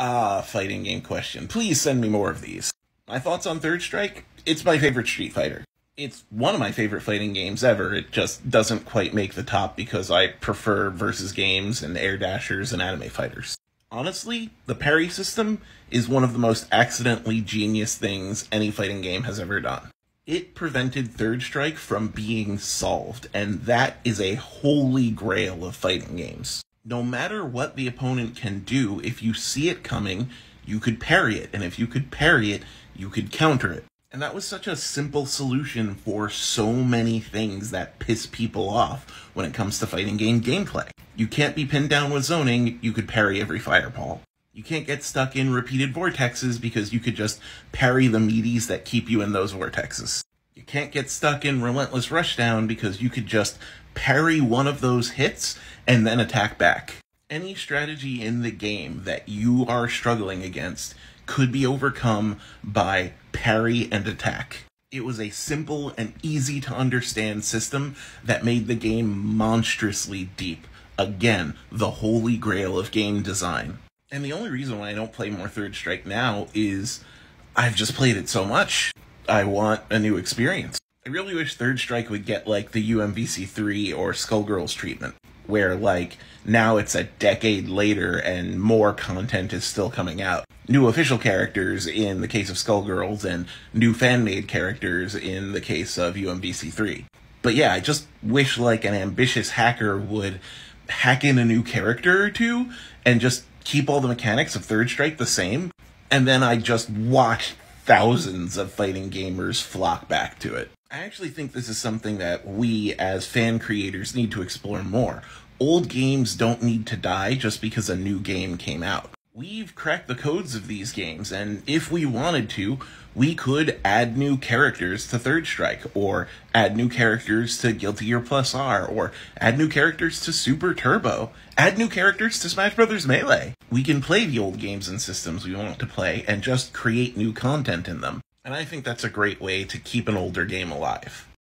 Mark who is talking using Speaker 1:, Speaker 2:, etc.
Speaker 1: Fighting game question. Please send me more of these. My thoughts on Third Strike? It's my favorite Street Fighter. It's one of my favorite fighting games ever. It just doesn't quite make the top because I prefer versus games and air dashers and anime fighters. Honestly, the parry system is one of the most accidentally genius things any fighting game has ever done. It prevented Third Strike from being solved, and that is a holy grail of fighting games. No matter what the opponent can do, if you see it coming, you could parry it, and if you could parry it, you could counter it. And that was such a simple solution for so many things that piss people off when it comes to fighting game gameplay. You can't be pinned down with zoning, you could parry every fireball. You can't get stuck in repeated vortexes because you could just parry the meaties that keep you in those vortexes. You can't get stuck in relentless rushdown because you could just parry one of those hits and then attack back. Any strategy in the game that you are struggling against could be overcome by parry and attack. It was a simple and easy to understand system that made the game monstrously deep. Again, the holy grail of game design. And the only reason why I don't play more Third Strike now is I've just played it so much. I want a new experience. I really wish Third Strike would get like the UMVC3 or Skullgirls treatment, where like now it's a decade later and more content is still coming out. New official characters in the case of Skullgirls and new fan-made characters in the case of UMVC3. But yeah, I just wish like an ambitious hacker would hack in a new character or two and just keep all the mechanics of Third Strike the same, and then I just watch thousands of fighting gamers flock back to it. I actually think this is something that we as fan creators need to explore more. Old games don't need to die just because a new game came out. We've cracked the codes of these games, and if we wanted to, we could add new characters to Third Strike, or add new characters to Guilty Gear Plus R, or add new characters to Super Turbo, add new characters to Smash Bros. Melee. We can play the old games and systems we want to play, and just create new content in them. And I think that's a great way to keep an older game alive.